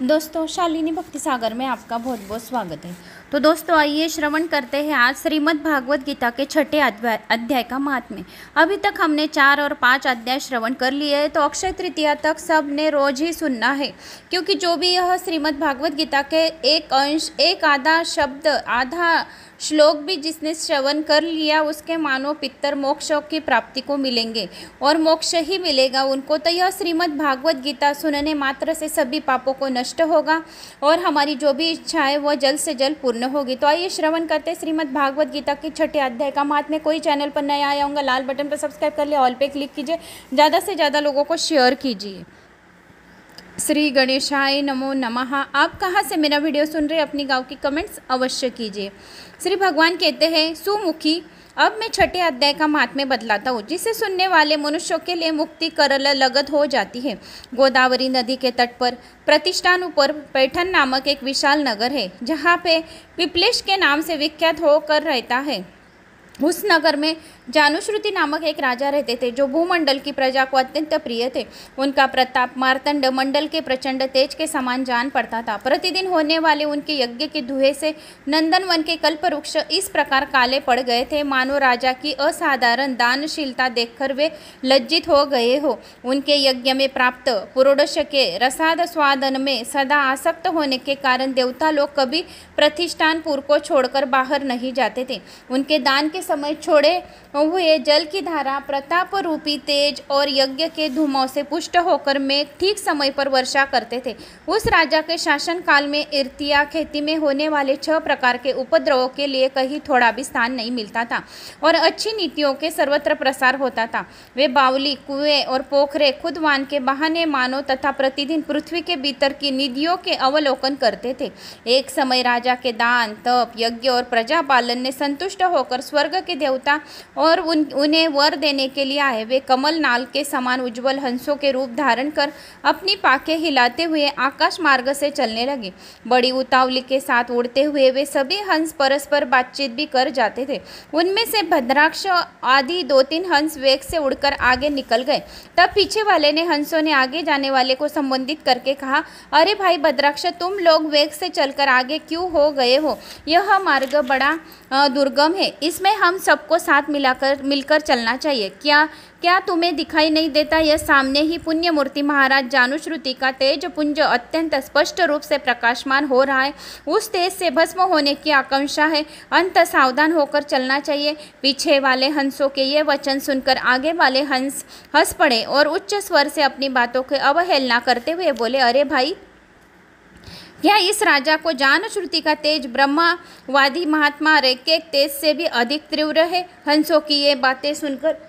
दोस्तों, शालिनी भक्ति सागर में आपका बहुत बहुत स्वागत है। तो दोस्तों, आइए श्रवण करते हैं आज श्रीमद् भागवत गीता के छठे अध्याय का महात्म्य। अभी तक हमने 4 और 5 अध्याय श्रवण कर लिए हैं, तो अक्षय तृतीया तक सब ने रोज ही सुनना है, क्योंकि जो भी यह श्रीमद् भागवत गीता के एक अंश, एक आधा शब्द, आधा श्लोक भी जिसने श्रवण कर लिया, उसके मानो पितर मोक्ष की प्राप्ति को मिलेंगे और मोक्ष ही मिलेगा उनको। तो यह श्रीमद् भागवत गीता सुनने मात्र से सभी पापों को नष्ट होगा और हमारी जो भी इच्छा है वह जल्द से जल्द पूर्ण होगी। तो आइए श्रवण करते श्रीमद् भागवत गीता के छठे अध्याय का महात्म्य। कोई चैनल पर नया आया होगा, लाल बटन पर सब्सक्राइब कर ले, ऑल पे क्लिक कीजिए, ज़्यादा से ज़्यादा लोगों को शेयर कीजिए। श्री गणेशाय नमो नमः। आप कहाँ से मेरा वीडियो सुन रहे हैं, अपनी गाँव की कमेंट्स अवश्य कीजिए। श्री भगवान कहते हैं, सुमुखी, अब मैं छठे अध्याय का महात्म्य बतलाता हूँ, जिसे सुनने वाले मनुष्यों के लिए मुक्ति करल लगत हो जाती है। गोदावरी नदी के तट पर प्रतिष्ठान ऊपर पैठन नामक एक विशाल नगर है, जहाँ पे पिपलेश के नाम से विख्यात होकर रहता है। उस नगर में जानुश्रुति नामक एक राजा रहते थे, जो भूमंडल की प्रजा को अत्यंत प्रिय थे। उनका प्रताप मार्तंड मंडल के प्रचंड तेज के समान जान पड़ता था। प्रतिदिन होने वाले उनके यज्ञ के धुएं से नंदनवन के कल्प वृक्ष इस प्रकार काले पड़ गए थे, मानो राजा की असाधारण दानशीलता देखकर वे लज्जित हो गए हो। उनके यज्ञ में प्राप्त पुरोडश के रसाद स्वादन में सदा आसक्त होने के कारण देवता लोग कभी प्रतिष्ठानपुर को छोड़कर बाहर नहीं जाते थे। उनके दान के समय छोड़े हुए जल की धारा, प्रताप रूपी तेज और यज्ञ के धुमों से पुष्ट होकर मेघ ठीक समय पर वर्षा करते थे। उस राजा के शासन काल में इर्तिया खेती में होने वाले 6 प्रकार के उपद्रवों के लिए कहीं थोड़ा भी स्थान नहीं मिलता था और अच्छी नीतियों के सर्वत्र प्रसार होता था। वे बावली, कुएं और पोखरे खुद वान के बहाने मानो तथा प्रतिदिन पृथ्वी के भीतर की निधियों के अवलोकन करते थे। एक समय राजा के दान, तप, यज्ञ और प्रजा पालन ने संतुष्ट होकर स्वर्ग के देवता और उन्हें वर देने के लिए आए। वे कमल नाल के समान उज्जवल हंसों के रूप धारण कर अपनी पाखें हिलाते हुए आकाश मार्ग से चलने लगे। बड़ी उतावली के साथ उड़ते हुए वे सभी हंस परस्पर बातचीत भी कर जाते थे। उनमें से भद्राक्ष आदि 2-3 हंस वेग से उड़कर आगे निकल गए। तब पीछे वाले ने हंसों ने आगे जाने वाले को संबोधित करके कहा, अरे भाई भद्राक्ष, तुम लोग वेग से चलकर आगे क्यों हो गए हो? यह मार्ग बड़ा दुर्गम है, इसमें हम सबको साथ मिलकर चलना चाहिए। क्या तुम्हें दिखाई नहीं देता? यह सामने ही पुण्य मूर्ति महाराज जानुश्रुति का तेज पुंज अत्यंत स्पष्ट रूप से प्रकाशमान हो रहा है। उस तेज से भस्म होने की आकांक्षा है, अंत सावधान होकर चलना चाहिए। पीछे वाले हंसों के ये वचन सुनकर आगे वाले हंस हंस पड़े और उच्च स्वर से अपनी बातों की अवहेलना करते हुए बोले, अरे भाई, क्या इस राजा को जानुश्रुति का तेज ब्रह्मवादी महात्मा रे के तेज से भी अधिक तीव्र है? हंसों की ये बातें सुनकर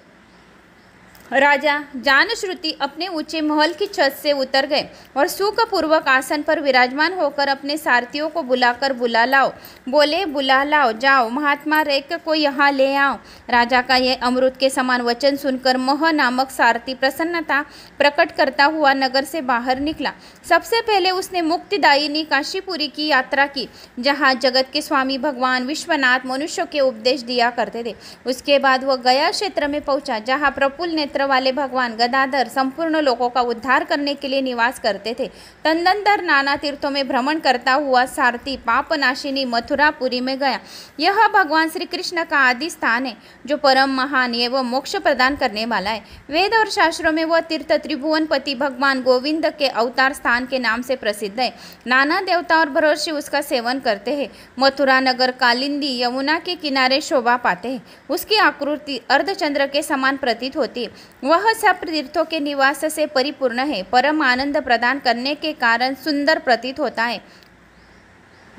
राजा जानुश्रुति अपने ऊंचे महल की छत से उतर गए और सुखपूर्वक आसन पर विराजमान होकर अपने सारथियों को बुलाकर बुला लाओ, जाओ, महात्मा रेक को यहाँ ले आओ। राजा का यह अमृत के समान वचन सुनकर मह नामक सारथी प्रसन्नता प्रकट करता हुआ नगर से बाहर निकला। सबसे पहले उसने मुक्तिदायिनी काशीपुरी की यात्रा की, जहाँ जगत के स्वामी भगवान विश्वनाथ मनुष्यों के उपदेश दिया करते थे। उसके बाद वह गया क्षेत्र में पहुंचा, जहाँ प्रफुल्ल नेत्र वाले भगवान गदाधर संपूर्ण लोगों का उद्धार करने के लिए निवास करते थे। तदनंतर नाना तीर्थों में भ्रमण करता हुआ सारथी पापनाशिनी मथुरापुरी में गया। यह भगवान श्री कृष्ण का आदि स्थान है, जो परम महान एवं मोक्ष प्रदान करने वाला है। वेद और शास्त्रों में वह तीर्थ त्रिभुवनपति भगवान गोविंद के अवतार स्थान के नाम से प्रसिद्ध है। नाना देवता और ब्रह्मर्षि उसका सेवन करते हैं। मथुरा नगर कालिंदी यमुना के किनारे शोभा पाते हैं। उसकी आकृति अर्धचंद्र के समान प्रतीत होती है। वह सब तीर्थों के निवास से परिपूर्ण है, परम आनंद प्रदान करने के कारण सुंदर प्रतीत होता है।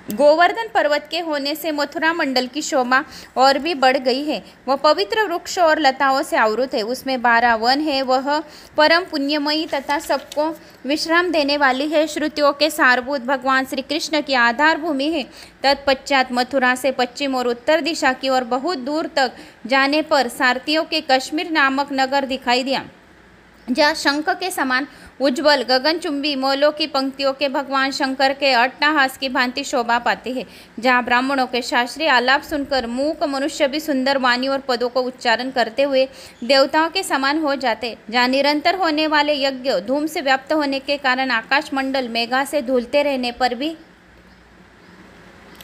गोवर्धन पर्वत के होने से मथुरा मंडल की शोभा और भी बढ़ गई है। वह पवित्र वृक्ष और लताओं से आवृत है। उसमें 12 वन है। वह परम पुण्यमयी तथा सबको विश्राम देने वाली है। श्रुतियों के सारभूत भगवान श्री कृष्ण की आधार भूमि है। तत्पश्चात मथुरा से पश्चिम और उत्तर दिशा की ओर बहुत दूर तक जाने पर सारथियों के कश्मीर नामक नगर दिखाई दिया। जहाँ शंख के समान उज्ज्वल गगनचुंबी मौलों की पंक्तियों के भगवान शंकर के अट्टहास की भांति शोभा पाते हैं, जहाँ ब्राह्मणों के शास्त्रीय आलाप सुनकर मूक मनुष्य भी सुंदर वाणी और पदों को उच्चारण करते हुए देवताओं के समान हो जाते, जहाँ निरंतर होने वाले यज्ञ धूम से व्याप्त होने के कारण आकाशमंडल मेघा से धुलते रहने पर भी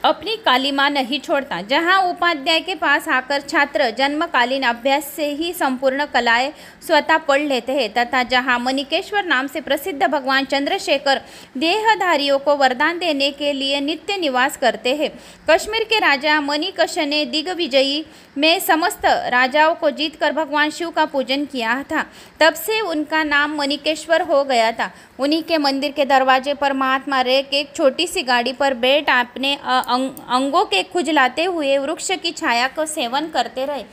अपनी कालिमा नहीं छोड़ता, जहां उपाध्याय के पास आकर छात्र जन्मकालीन अभ्यास से ही संपूर्ण कलाएं स्वतः पढ़ लेते हैं, तथा जहां मणिकेश्वर नाम से प्रसिद्ध भगवान चंद्रशेखर देहधारियों को वरदान देने के लिए नित्य निवास करते हैं। कश्मीर के राजा मणिकश ने दिग्विजयी में समस्त राजाओं को जीतकर भगवान शिव का पूजन किया था, तब से उनका नाम मणिकेश्वर हो गया था। उन्हीं के मंदिर के दरवाजे पर महात्मा रेक एक छोटी सी गाड़ी पर बैठ अपने अंगों के खुजलाते हुए वृक्ष की छाया को सेवन करते रहे।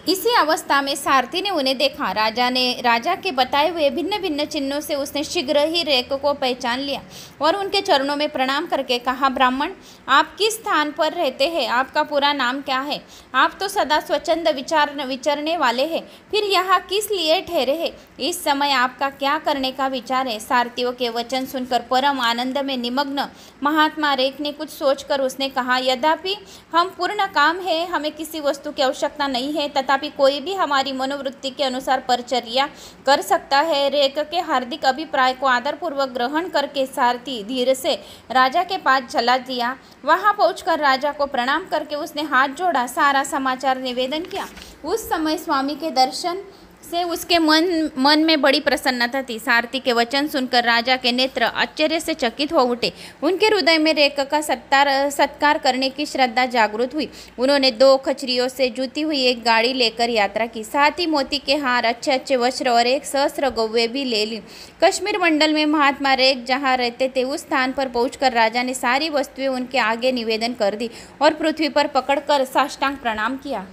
इसी अवस्था में सारथी ने उन्हें देखा। राजा के बताए हुए भिन्न भिन्न चिन्हों से उसने शीघ्र ही रेक को पहचान लिया और उनके चरणों में प्रणाम करके कहा, ब्राह्मण, आप किस स्थान पर रहते हैं? आपका पूरा नाम क्या है? आप तो सदा स्वच्छंद विचरने वाले हैं, फिर यहाँ किस लिए ठहरे हैं? इस समय आपका क्या करने का विचार है? सारथियों के वचन सुनकर परम आनंद में निमग्न महात्मा रेक ने कुछ सोचकर उसने कहा, यद्यपि हम पूर्ण काम है, हमें किसी वस्तु की आवश्यकता नहीं है, तथापि कोई भी हमारी मनोवृत्ति के अनुसार परिचर्या कर सकता है। रेक के हार्दिक अभिप्राय को आदरपूर्वक ग्रहण करके सारथी धीरे से राजा के पास चला दिया। वहां पहुंचकर राजा को प्रणाम करके उसने हाथ जोड़ा, सारा समाचार निवेदन किया। उस समय स्वामी के दर्शन से उसके मन में बड़ी प्रसन्नता थी। सारथी के वचन सुनकर राजा के नेत्र आश्चर्य से चकित हो उठे। उनके हृदय में रेक का सत्कार करने की श्रद्धा जागृत हुई। उन्होंने 2 खचरियों से जुती हुई एक गाड़ी लेकर यात्रा की, साथ ही मोती के हार, अच्छे अच्छे वस्त्र और 1 सहस्त्र गौवें भी ले ली। कश्मीर मंडल में महात्मा रेक जहाँ रहते थे उस स्थान पर पहुंचकर राजा ने सारी वस्तुएं उनके आगे निवेदन कर दी और पृथ्वी पर पकड़कर साष्टांग प्रणाम किया।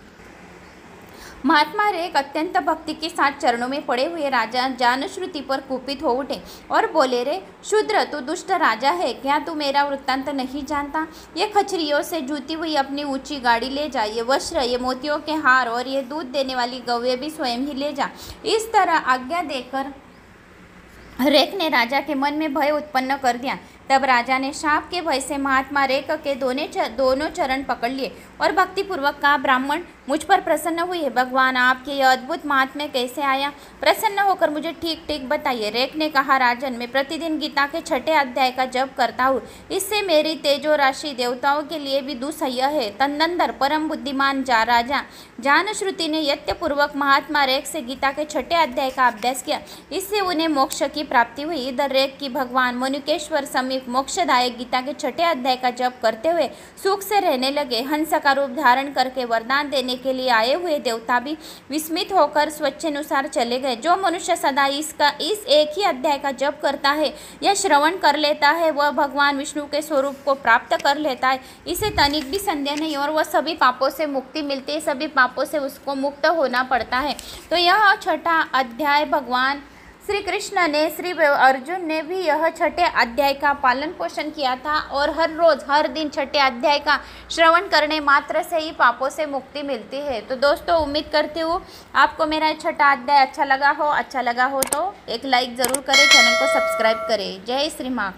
महात्मा रेक अत्यंत भक्ति के साथ चरणों में पड़े हुए राजा जानश्रुति पर कुपित हो उठे और बोले, रे शूद्र, तू दुष्ट राजा है क्या? तू मेरा वृत्तांत नहीं जानता? ये खचरियों से जूती हुई अपनी ऊंची गाड़ी ले जा, ये वस्त्र, ये मोतियों के हार और ये दूध देने वाली गौवें भी स्वयं ही ले जा। इस तरह आज्ञा देकर रेक ने राजा के मन में भय उत्पन्न कर दिया। तब राजा ने शाप के भय से महात्मा रेक के दोनों चरण पकड़ लिए और भक्तिपूर्वक कहा, ब्राह्मण, मुझ पर प्रसन्न हुई है। भगवान, आपके यह अद्भुत महात्म्य कैसे आया? प्रसन्न होकर मुझे ठीक ठीक बताइए। रेक ने कहा, राजन, मैं प्रतिदिन गीता के 6ठे अध्याय का जप करता हूँ। इससे मेरी तेजो राशि देवताओं के लिए भी दुसह्य है। तदनंतर परम बुद्धिमान राजा जानश्रुति ने यत्नपूर्वक महात्मा रेक से गीता के 6ठे अध्याय का अभ्यास किया। इससे उन्हें मोक्ष की प्राप्ति हुई। इधर रेक की भगवान मणिकेश्वर समीप मोक्षदायक गीता के 6ठे अध्याय का जप करते हुए सुख से रहने लगे। हंस का रूप धारण करके वरदान देने के लिए आए हुए देवता भी विस्मित होकर स्वच्छानुसार चले गए। जो मनुष्य सदा इस एक ही अध्याय का जप करता है या श्रवण कर लेता है, वह भगवान विष्णु के स्वरूप को प्राप्त कर लेता है। इसे तनिक भी संदेह नहीं और वह सभी पापों से मुक्ति मिलती है, सभी पापों से उसको मुक्त होना पड़ता है। तो यह 6ठा अध्याय भगवान श्री कृष्ण ने, श्री अर्जुन ने भी यह 6ठे अध्याय का पालन पोषण किया था और हर रोज हर दिन 6ठे अध्याय का श्रवण करने मात्र से ही पापों से मुक्ति मिलती है। तो दोस्तों, उम्मीद करती हूँ आपको मेरा 6ठा अध्याय अच्छा लगा हो तो एक लाइक ज़रूर करें, चैनल को सब्सक्राइब करें। जय श्री माँ।